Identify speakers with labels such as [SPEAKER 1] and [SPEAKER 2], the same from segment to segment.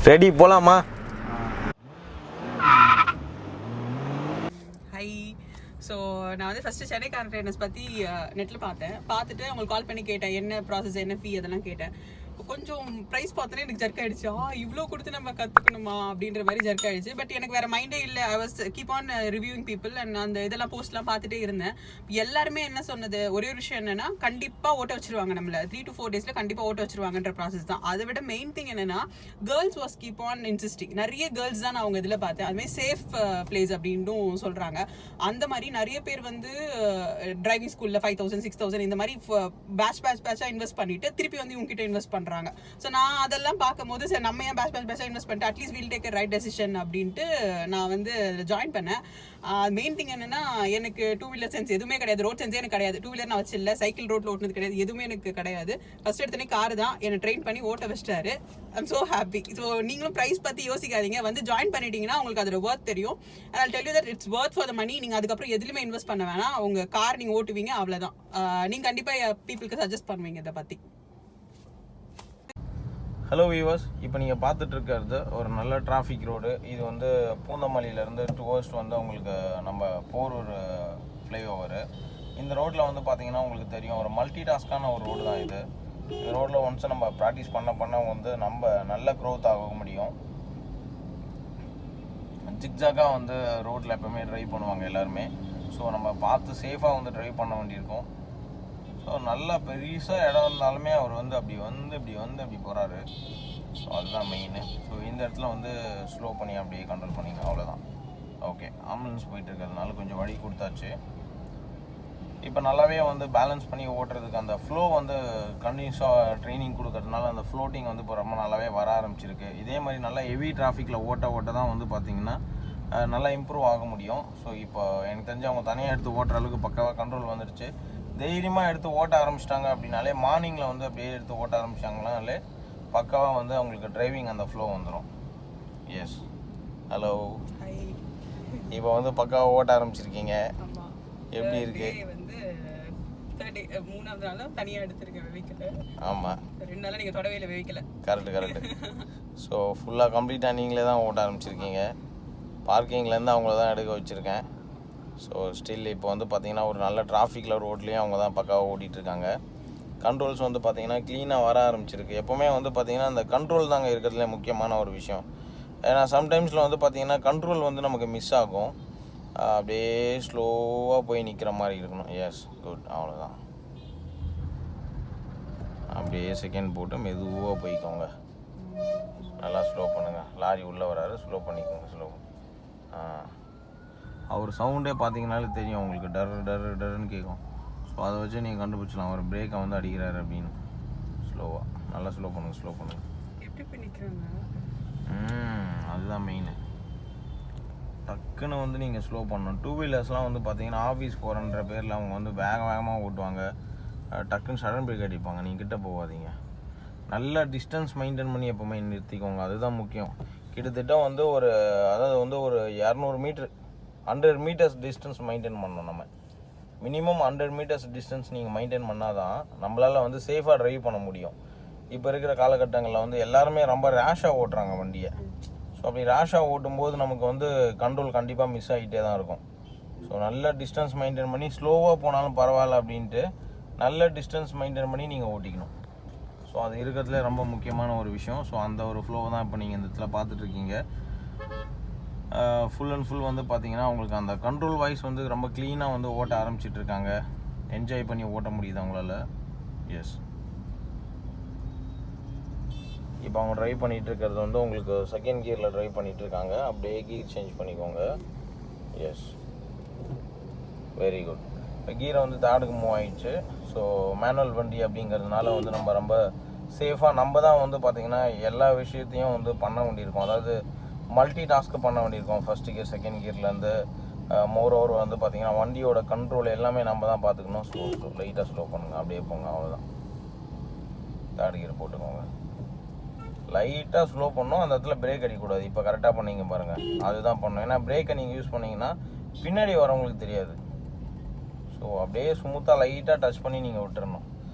[SPEAKER 1] Ready போலாமா?
[SPEAKER 2] High. So நான் வந்து ஃபஸ்ட்டு சென்னை கார் ட்ரைனர்ஸ் பற்றி நெட்டில் பார்த்துட்டு அவங்களுக்கு கால் பண்ணி கேட்டேன், என்ன ப்ராசஸ், என்ன ஃபீ அதெல்லாம் கேட்டேன். கொஞ்சம் ப்ரைஸ் பார்த்தோன்னே எனக்கு ஜர்க் ஆகிடுச்சு. இவ்வளோ கொடுத்து நம்ம கற்றுக்கணுமா அப்படின்ற மாதிரி ஜர்க் ஆகிடுச்சு. பட் எனக்கு வேறு மைண்டே இல்லை. I was keep on reviewing people and அந்த இதெல்லாம் போஸ்ட்லாம் பார்த்துட்டே இருந்தேன். எல்லாருமே என்ன சொன்னது, ஒரே ஒரு விஷயம் என்னென்னா, கண்டிப்பாக ஓட்ட வச்சிருவாங்க, நம்மளை 3 to 4 days கண்டிப்பாக ஓட்ட வச்சிருவாங்கன்ற ப்ராசஸ் தான். அதை விட மெயின் திங் என்னென்னா, girls was keep on insisting. நிறைய கேர்ள்ஸ் தான் நான் அவங்க இதில் பார்த்தேன். அதுமாதிரி சேஃப் பிளேஸ் அப்படின்ட்டும் சொல்கிறாங்க. அந்த மாதிரி நிறைய பேர் வந்து டிரைவிங் ஸ்கூலில் 5,000 6,000 இந்த மாதிரி பேட்சாக இன்வெஸ்ட் பண்ணிட்டு திருப்பி வந்து இவங்ககிட்ட இன்வெஸ்ட் பண்ணுறாங்க. ஸோ நான் அதெல்லாம் பார்க்கும்போது சரி, நம்ம ஏன் பேட்சாக இன்வெஸ்ட் பண்ணிட்டு at least wheel take right decision அப்படின்ட்டு நான் வந்து ஜாயின் பண்ணேன். மெயின் திங் என்னன்னா, எனக்கு 2 வீலர் சென்ஸ் எதுவுமே கிடையாது, ரோட் சென்ஸே எனக்கு கிடையாது. 2 வீலர் நான் வச்சில்ல, சைக்கிள் ரோட்ல ஓட்டுனது கிடையாது, எதுவுமே எனக்கு கிடையாது. ஃபர்ஸ்ட் எடுத்தனே கார் தான் என்னை ட்ரெயின் பண்ணி ஓட்ட வச்சிட்டாரு. I'm so happy. ஸோ நீங்களும் ப்ரைஸ் பற்றி யோசிக்காதீங்க, வந்து ஜாயின் பண்ணிட்டீங்கன்னா உங்களுக்கு அதோட ஒர்த் தெரியும். I'll tell you that it's worth for the money. நீங்கள் அதுக்கப்புறம் எதுலையுமே இன்வெஸ்ட் பண்ண வேணாம், உங்கள் கார் நீங்கள் ஓட்டுவீங்க, அவ்வளோதான். நீங்கள் கண்டிப்பாக பீப்புளுக்கு சஜஸ்ட் பண்ணுவீங்க இதை பற்றி.
[SPEAKER 1] ஹலோ வியூவர்ஸ், இப்போ நீங்கள் பார்த்துட்டு இருக்கிறது ஒரு நல்ல டிராஃபிக் ரோடு. இது வந்து பூந்தமல்லியிலேருந்து டுவர்ஸ்ட் வந்து உங்களுக்கு நம்ம போரூர் ஃப்ளைஓவரு. இந்த ரோட்டில் வந்து பார்த்தீங்கன்னா உங்களுக்கு தெரியும், ஒரு மல்டி டாஸ்கான ஒரு ரோடு தான் இது. இந்த ரோட்டில் ஒன்ஸ் நம்ம ப்ராக்டிஸ் பண்ண வந்து நம்ம நல்ல க்ரோத் ஆக முடியும். ஜிக்ஜாக்காக வந்து ரோட்டில் எப்போவுமே ட்ரைவ் பண்ணுவாங்க எல்லாருமே. ஸோ நம்ம பார்த்து சேஃபாக வந்து ட்ரைவ் பண்ண வேண்டியிருக்கும். ஸோ நல்லா பெருசாக இடம் இருந்தாலுமே அவர் வந்து இப்படி போகிறாரு. ஸோ அதுதான் மெயின். ஸோ இந்த இடத்துல வந்து ஸ்லோ பண்ணி அப்படியே கண்ட்ரோல் பண்ணிங்க, அவ்வளோதான். ஓகே, ஆம்புலன்ஸ் போயிட்டு இருக்கிறதுனால கொஞ்சம் வழி கொடுத்தாச்சு. இப்போ நல்லாவே வந்து பேலன்ஸ் பண்ணி ஓட்டுறதுக்கு அந்த ஃப்ளோ வந்து கண்டினியூஸாக ட்ரைனிங் கொடுக்கறதுனால அந்த ஃப்ளோட்டிங் வந்து இப்போ ரொம்ப நல்லாவே வர ஆரம்பிச்சிருக்கு. இதே மாதிரி நல்லா ஹெவி டிராஃபிக்கில் ஓட்ட தான் வந்து பார்த்திங்கன்னா நல்லா இம்ப்ரூவ் ஆக முடியும். ஸோ இப்போ எனக்கு தெரிஞ்சு அவங்க தனியாக எடுத்து ஓட்டுற அளவுக்கு பக்காவாக கண்ட்ரோல் வந்துடுச்சு. தைரியமாக எடுத்து ஓட்ட ஆரம்பிச்சிட்டாங்க அப்படின்னாலே, மார்னிங்கில் வந்து அப்படியே எடுத்து ஓட்ட ஆரம்பிச்சிட்டாங்கனாலே பக்காவாக வந்து அவங்களுக்கு டிரைவிங் அந்த ஃப்ளோ வந்துடும். Yes, hello. இப்போ வந்து பக்காவாக ஓட்ட ஆரம்பிச்சிருக்கீங்க, எப்படி இருக்கு?
[SPEAKER 2] வந்து 3ஆவது நாள் தனியாக எடுத்துருக்கேன் வெஹிக்கிள்.
[SPEAKER 1] ஆமாம்,
[SPEAKER 2] 2 நாளாக நீங்கள் தொடவே இல்லை வெஹிக்கிளை.
[SPEAKER 1] கரெக்டு. ஸோ ஃபுல்லாக கம்ப்ளீட்டாக நீங்களே தான் ஓட்ட ஆரம்பிச்சிருக்கீங்க. பார்க்கிங்லேருந்து அவங்கள தான் எடுக்க வச்சுருக்கேன். ஸோ ஸ்டில் இப்போ வந்து பார்த்திங்கன்னா ஒரு நல்ல டிராஃபிக்கில் ரோட்லேயும் அவங்க தான் பக்காவாக ஓட்டிகிட்ருக்காங்க. கண்ட்ரோல்ஸ் வந்து பார்த்திங்கன்னா க்ளீனாக வர ஆரம்பிச்சிருக்கு. எப்போவுமே வந்து பார்த்திங்கன்னா அந்த கண்ட்ரோல் தாங்க இருக்கிறதுல முக்கியமான ஒரு விஷயம். ஏன்னா சம்டைம்ஸில் வந்து பார்த்திங்கன்னா கண்ட்ரோல் வந்து நமக்கு மிஸ் ஆகும். அப்படியே ஸ்லோவாக போய் நிற்கிற மாதிரி இருக்கணும். எஸ், குட், அவ்வளோதான். அப்படியே செகண்ட் போட்டு மெதுவாக போய்க்கோங்க, நல்லா ஸ்லோ பண்ணுங்கள். லாரி உள்ளே வராரு, ஸ்லோ பண்ணிக்கோங்க, ஸ்லோ. அவர் சவுண்டே பார்த்தீங்கனாலே தெரியும் உங்களுக்கு, டருன்னு கேட்கும். ஸோ அதை வச்சு நீங்கள் கண்டுபிடிச்சலாம் அவர் பிரேக்கை வந்து அடிக்கிறாரு அப்படின்னு. ஸ்லோவாக நல்லா ஸ்லோ பண்ணுங்கள்.
[SPEAKER 2] எப்படி பண்ணிக்கிறாங்க?
[SPEAKER 1] அதுதான் மெயின். டக்குன்னு வந்து நீங்கள் ஸ்லோ பண்ணணும். 2 வீலர்ஸ்லாம் வந்து பார்த்தீங்கன்னா ஆஃபீஸ் போகிறன்ற பேரில் அவங்க வந்து வேகமாக ஓட்டுவாங்க. டக்குன்னு சடன் பிரேக் அடிப்பாங்க. நீங்கள் கிட்டே போகாதீங்க. நல்ல டிஸ்டன்ஸ் மெயின்டைன் பண்ணி எப்போவுமே நிறுத்திக்கோங்க, அதுதான் முக்கியம். கிட்டத்தட்ட வந்து ஒரு 200 மீட்ரு 100 மீட்டர்ஸ் டிஸ்டன்ஸ் மெயின்டைன் பண்ணணும். நம்ம மினிமம் 100 மீட்டர்ஸ் டிஸ்டன்ஸ் நீங்கள் மெயின்டைன் பண்ணால் தான் நம்மளால் வந்து சேஃபாக ட்ரைவ் பண்ண முடியும். இப்போ இருக்கிற காலகட்டங்களில் வந்து எல்லாருமே ரொம்ப ரேஷாக ஓட்டுறாங்க வண்டியை. ஸோ அப்படி ரேஷாக ஓட்டும்போது நமக்கு வந்து கண்ட்ரோல் கண்டிப்பாக மிஸ் ஆகிட்டே தான் இருக்கும். ஸோ நல்ல டிஸ்டன்ஸ் மெயின்டைன் பண்ணி ஸ்லோவாக போனாலும் பரவாயில்ல அப்படின்ட்டு நல்ல டிஸ்டன்ஸ் மெயின்டைன் பண்ணி நீங்கள் ஓட்டிக்கணும். ஸோ அது இருக்கிறதுல ரொம்ப முக்கியமான ஒரு விஷயம். ஸோ அந்த ஒரு ஃப்ளோவை தான் இப்போ நீங்கள் இந்த இடத்துல பார்த்துட்ருக்கீங்க. ஃபுல் அண்ட் ஃபுல் வந்து பார்த்தீங்கன்னா உங்களுக்கு அந்த கண்ட்ரோல் வாய்ஸ் வந்து ரொம்ப க்ளீனாக வந்து ஓட்ட ஆரம்பிச்சிட்ருக்காங்க. என்ஜாய் பண்ணி ஓட்ட முடியுது அவங்களால. எஸ், இப்போ அவங்க ட்ரைவ் பண்ணிகிட்டு இருக்கிறது வந்து உங்களுக்கு செகண்ட் கியரில் ட்ரைவ் பண்ணிகிட்ருக்காங்க. அப்படியே கீர் சேஞ்ச் பண்ணிக்கோங்க. Yes, very good. இப்போ கீரை வந்து தேர்டுக்கு மூவ் ஆகிடுச்சு. ஸோ மேனுவல் வண்டி அப்படிங்கிறதுனால வந்து நம்ம ரொம்ப சேஃபாக நம்ம தான் வந்து பார்த்திங்கன்னா எல்லா விஷயத்தையும் வந்து பண்ண வேண்டியிருக்கும். அதாவது மல்டி டாஸ்க்கு பண்ண வேண்டியிருக்கோம். ஃபஸ்ட்டு கியர் செகண்ட் கியர்லேருந்து மோரோவர் வந்து பார்த்திங்கன்னா வண்டியோட கண்ட்ரோல் எல்லாமே நம்ம தான் பார்த்துக்கணும். ஸ்லோ லைட்டாக ஸ்லோ பண்ணுங்கள், அப்படியே போங்க, அவ்வளோதான். தேர்ட் கியர் போட்டுக்கோங்க, லைட்டாக ஸ்லோ பண்ணணும். அந்த இடத்துல பிரேக் அடிக்கக்கூடாது. இப்போ கரெக்டாக பண்ணிங்க பாருங்கள், அதுதான் பண்ணணும். ஏன்னா பிரேக்கை நீங்கள் யூஸ் பண்ணிங்கன்னா பின்னாடி வரவங்களுக்கு தெரியாது. ஸோ அப்படியே ஸ்மூத்தாக லைட்டாக டச் பண்ணி நீங்கள் விட்டுறணும்.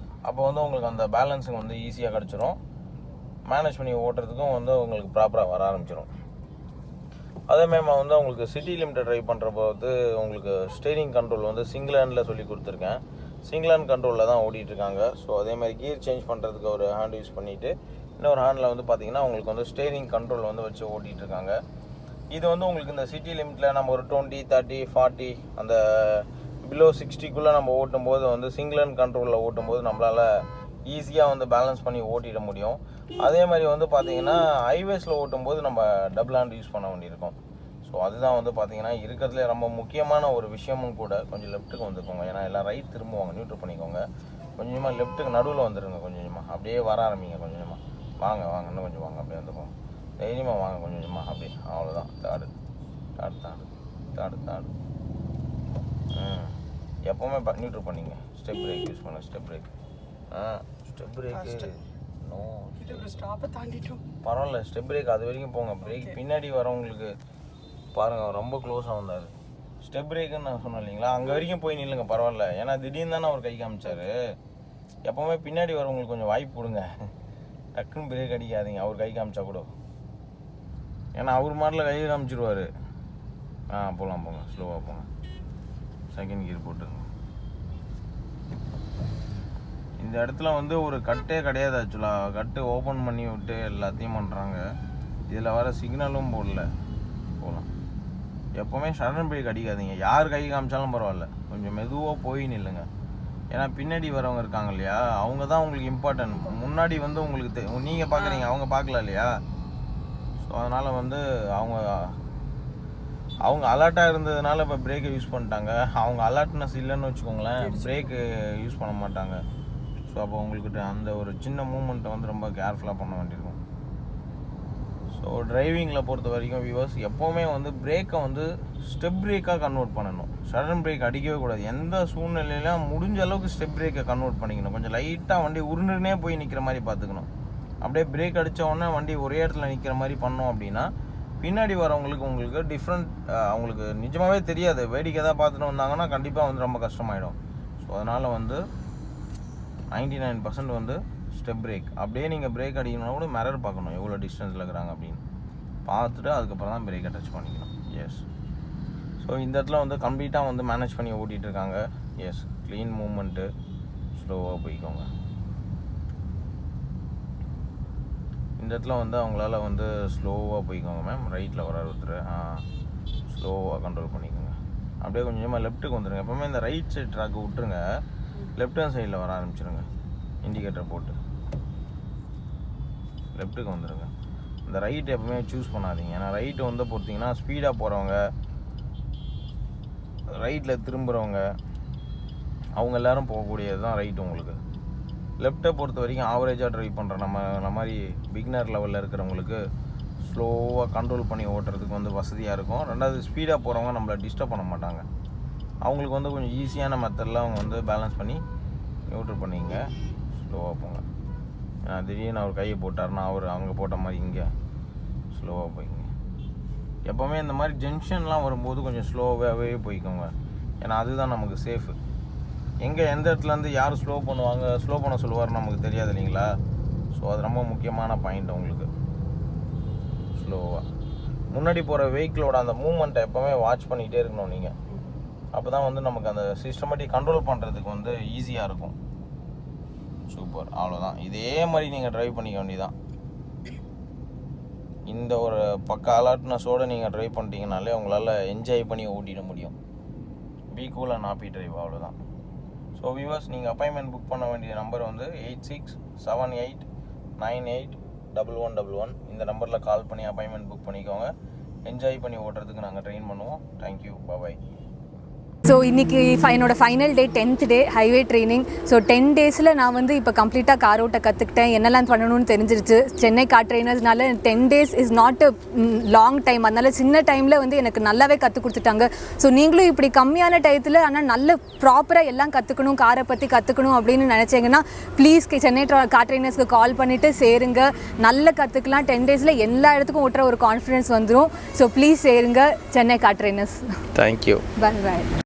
[SPEAKER 1] அப்போ வந்து உங்களுக்கு அந்த பேலன்ஸிங் வந்து ஈஸியாக கிடச்சிரும். மேனேஜ் பண்ணி ஓட்டுறதுக்கும் வந்து உங்களுக்கு ப்ராப்பராக வர ஆரம்பிச்சிடும். அதேமாதிரி வந்து உங்களுக்கு சிட்டி லிமிட்டட் ட்ரைவ் பண்ணுறப்போ வந்து உங்களுக்கு ஸ்டீரிங் கண்ட்ரோல் வந்து சிங்கிள் ஹேண்டில் சொல்லி கொடுத்துருக்கேன். சிங்கிள் ஹேண்ட் கண்ட்ரோலில் தான் ஓடிட்டுருக்காங்க. ஸோ அதேமாதிரி கியர் சேஞ்ச் பண்ணுறதுக்கு ஒரு ஹேண்ட் யூஸ் பண்ணிவிட்டு இன்னொரு ஹேண்டில் வந்து பார்த்திங்கன்னா உங்களுக்கு வந்து ஸ்டீரிங் கண்ட்ரோல் வந்து வச்சு ஓட்டிகிட்ருக்காங்க. இது வந்து உங்களுக்கு இந்த சிட்டி லிமிட்டில் நம்ம ஒரு 20, 30, 40 அந்த பிலோ 60க்குள்ளே நம்ம ஓட்டும் போது வந்து சிங்கிள் ஹேண்ட் கண்ட்ரோலில் ஓட்டும் போது நம்மளால் ஈஸியாக வந்து பேலன்ஸ் பண்ணி ஓட்டிட முடியும். அதே மாதிரி வந்து பார்த்திங்கன்னா ஹைவேஸில் ஓட்டும்போது நம்ம டபுள் ஹேண்ட் யூஸ் பண்ண வேண்டியிருக்கும். ஸோ அதுதான் வந்து பார்த்திங்கன்னா இருக்கிறதுலே ரொம்ப முக்கியமான ஒரு விஷயமும் கூட. கொஞ்சம் லெஃப்ட்டுக்கு வந்துக்கோங்க, ஏன்னா எல்லாம் ரைட் திரும்புவாங்க, நியூட்ரல் பண்ணிக்கோங்க. கொஞ்சமாக லெஃப்ட்டுக்கு நடுவில் வந்துடுங்க, கொஞ்சமாக அப்படியே வர ஆரம்பிங்க. கொஞ்சமாக வாங்க வாங்க, இன்னும் கொஞ்சம் வாங்க, அப்படியே வந்துக்கோங்க. தைரியமாக வாங்க, கொஞ்சமாக அப்படியே, அவ்வளோதான். தாடு தாடு தாடு தாடு தாடு. எப்போவுமே நியூட்ரல் பண்ணிங்க. ஸ்டெப் பிரேக் யூஸ் பண்ண, step brake. Step brake no,
[SPEAKER 2] ஸ்டாப்பை தாண்டிட்டோம்.
[SPEAKER 1] பரவாயில்ல, ஸ்டெப் பிரேக் அது வரைக்கும் போங்க. பிரேக் பின்னாடி வரவங்களுக்கு பாருங்கள், ரொம்ப க்ளோஸாக வந்தார். ஸ்டெப் பிரேக்குன்னு நான் சொன்னேன் இல்லைங்களா, அங்கே வரைக்கும் போய் நில்லுங்க, பரவாயில்ல. ஏன்னா திடீர்னு தானே அவர் கை காமிச்சார். எப்போவுமே பின்னாடி வரவங்களுக்கு கொஞ்சம் வாய்ப்பு கொடுங்க. டக்குன்னு பிரேக் அடிக்காதீங்க அவர் கை காமிச்சா கூட, ஏன்னா அவர் மாடலில் கை காமிச்சிடுவார். போகலாம், போங்க, ஸ்லோவாக போங்க. செகண்ட் கியர் போட்டுங்க. இந்த இடத்துல வந்து ஒரு கட்டே கிடையாது ஆக்சுவலாக. கட்டு ஓப்பன் பண்ணி விட்டு எல்லாத்தையும் பண்ணுறாங்க. இதில் வர சிக்னலும் போடல. போகலாம். எப்போவுமே சடன் பிரேக் அடிக்காதீங்க. யார் கை காமிச்சாலும் பரவாயில்ல, கொஞ்சம் மெதுவாக போய் நில்லுங்க. ஏன்னா பின்னாடி வரவங்க இருக்காங்க இல்லையா, அவங்க தான் உங்களுக்கு இம்பார்ட்டன்ட். முன்னாடி வந்து உங்களுக்கு நீங்கள் பார்க்குறீங்க, அவங்க பார்க்கல இல்லையா. ஸோ அதனால் வந்து அவங்க அலர்ட்டாக இருந்ததுனால இப்போ பிரேக்கை யூஸ் பண்ணிட்டாங்க. அவங்க அலர்ட்னஸ் இல்லைன்னு வச்சுக்கோங்களேன், பிரேக்கு யூஸ் பண்ண மாட்டாங்க. ஸோ அப்போ உங்களுக்கு அந்த ஒரு சின்ன மூமெண்ட்டை வந்து ரொம்ப கேர்ஃபுல்லாக பண்ண வேண்டியிருக்கும். ஸோ டிரைவிங்கில் பொறுத்த வரைக்கும் வியூவர்ஸ், எப்போவுமே வந்து பிரேக்கை வந்து ஸ்டெப் பிரேக்காக கன்வெர்ட் பண்ணணும். சடன் பிரேக் அடிக்கவே கூடாது. எந்த சூழ்நிலையிலும் முடிஞ்ச அளவுக்கு ஸ்டெப் பிரேக்கை கன்வெர்ட் பண்ணிக்கணும். கொஞ்சம் லைட்டாக வண்டி உருண்டுனே போய் நிற்கிற மாதிரி பார்த்துக்கணும். அப்படியே பிரேக் அடித்த உடனே வண்டி ஒரே இடத்துல நிற்கிற மாதிரி பண்ணோம் அப்படின்னா பின்னாடி வரவங்களுக்கு உங்களுக்கு டிஃப்ரெண்ட், அவங்களுக்கு நிஜமாகவே தெரியாது. வேடிக்கை தான் பார்த்துட்டு வந்தாங்கன்னா கண்டிப்பாக வந்து ரொம்ப கஷ்டமாயிடும். ஸோ அதனால் வந்து 99% வந்து ஸ்டெப் பிரேக். அப்படியே நீங்கள் பிரேக் அடிக்கணும்னா கூட மிரர் பார்க்கணும், எவ்வளோ டிஸ்டன்ஸில் இருக்கிறாங்க அப்படின்னு பார்த்துட்டு அதுக்கப்புறம் தான் பிரேக்கை டச் பண்ணிக்கணும். எஸ். ஸோ இந்த இடத்துல வந்து கம்ப்ளீட்டாக வந்து மேனேஜ் பண்ணி ஓட்டிகிட்ருக்காங்க. எஸ், க்ளீன் மூமெண்ட்டு, ஸ்லோவாக போய்க்கோங்க. இந்த இடத்துல வந்து அவங்களால வந்து ஸ்லோவாக போய்க்கோங்க மேம். ரைட்டில் வர ஒருத்தர், ஸ்லோவாக கண்ட்ரோல் பண்ணிக்கோங்க. அப்படியே கொஞ்சமாக லெஃப்ட்டுக்கு வந்துடுங்க. எப்போவுமே இந்த ரைட் சைட் ட்ராக்கு விட்டுருங்க, லெஃப்ட் ஹேண்ட் சைடில் வர ஆரம்பிச்சிருங்க. இண்டிகேட்டர் போட்டு லெஃப்ட்டுக்கு வந்துடுங்க. இந்த ரைட் எப்போவுமே சூஸ் பண்ணாதீங்க. ஏன்னா ரைட்டு வந்து பொறுத்திங்கன்னா ஸ்பீடாக போகிறவங்க, ரைட்டில் திரும்புகிறவங்க, அவங்க எல்லோரும் போகக்கூடியது தான் ரைட்டு. உங்களுக்கு லெஃப்ட்டை பொறுத்த வரைக்கும் ஆவரேஜாக ட்ரைவ் பண்ணுற நம்ம மாதிரி பிகினர் லெவலில் இருக்கிறவங்களுக்கு ஸ்லோவாக கண்ட்ரோல் பண்ணி ஓட்டுறதுக்கு வந்து வசதியாக இருக்கும். ரெண்டாவது ஸ்பீடாக போகிறவங்க நம்மளை டிஸ்டர்ப் பண்ண மாட்டாங்க. அவங்களுக்கு வந்து கொஞ்சம் ஈஸியான மெத்தடில் அவங்க வந்து பேலன்ஸ் பண்ணி நியூட்ரல் பண்ணிங்க. ஸ்லோவாக போங்க. திடீர்னு அவர் கையை போட்டார்னா அவர் அங்கே போட்ட மாதிரி இங்கே ஸ்லோவாக போய்ங்க. எப்போவுமே இந்த மாதிரி ஜங்ஷன்லாம் வரும்போது கொஞ்சம் ஸ்லோவாகவே போய்க்கோங்க. ஏன்னா அதுதான் நமக்கு சேஃபு. எங்கே எந்த இடத்துலேருந்து யார் ஸ்லோ பண்ண சொல்லுவார்னு நமக்கு தெரியாது இல்லைங்களா. ஸோ அது ரொம்ப முக்கியமான பாயிண்ட். உங்களுக்கு ஸ்லோவாக முன்னாடி போகிற வெஹிக்கிளோட அந்த மூமெண்ட்டை எப்போவுமே வாட்ச் பண்ணிகிட்டே இருக்கணும் நீங்கள். அப்போ தான் வந்து நமக்கு அந்த சிஸ்டமேட்டிக் கண்ட்ரோல் பண்ணுறதுக்கு வந்து ஈஸியாக இருக்கும். சூப்பர், அவ்வளோதான். இதே மாதிரி நீங்கள் ட்ரைவ் பண்ணிக்க வேண்டியதான். இந்த ஒரு பக்க அலர்ட்னஸோடு நீங்கள் ட்ரைவ் பண்ணிட்டீங்கனாலே உங்களால் என்ஜாய் பண்ணி ஓட்டிட முடியும். Be cool and happy drive, அவ்வளோதான். ஸோ வியூவர்ஸ், நீங்கள் அப்பாயின்மெண்ட் புக் பண்ண வேண்டிய நம்பர் வந்து 8678981111. இந்த நம்பரில் கால் பண்ணி அப்பாயின்மெண்ட் புக் பண்ணிக்கோங்க. என்ஜாய் பண்ணி ஓட்டுறதுக்கு நாங்கள் ட்ரெயின் பண்ணுவோம். தேங்க்யூ, பாய்.
[SPEAKER 3] ஸோ இன்றைக்கி என்னோடய ஃபைனல் டே, 10th டே ஹைவே ட்ரைனிங். ஸோ 10 டேஸில் நான் வந்து இப்போ கம்ப்ளீட்டாக கார் ஓட்ட கற்றுக்கிட்டேன். என்னெல்லாம் பண்ணணும்னு தெரிஞ்சிருச்சு. சென்னை கார் ட்ரைனர்ஸ்னால 10 days is not a long time. அதனால சின்ன டைமில் வந்து எனக்கு நல்லாவே கற்றுக் கொடுத்துட்டாங்க. ஸோ நீங்களும் இப்படி கம்மியான டயத்தில் ஆனால் நல்ல ப்ராப்பராக எல்லாம் கற்றுக்கணும், காரை பற்றி கற்றுக்கணும் அப்படின்னு நினச்சிங்கன்னா ப்ளீஸ் சென்னை கார் ட்ரைனர்ஸ்க்கு கால் பண்ணிவிட்டு சேருங்க. நல்ல கற்றுக்கலாம். 10 days எல்லா இடத்துக்கும் ஓட்டுற ஒரு கான்ஃபிடன்ஸ் வந்துடும். ஸோ ப்ளீஸ் சேருங்க சென்னை கார் ட்ரைனர்ஸ்.
[SPEAKER 1] தேங்க்யூ,
[SPEAKER 3] பாய் பாய்.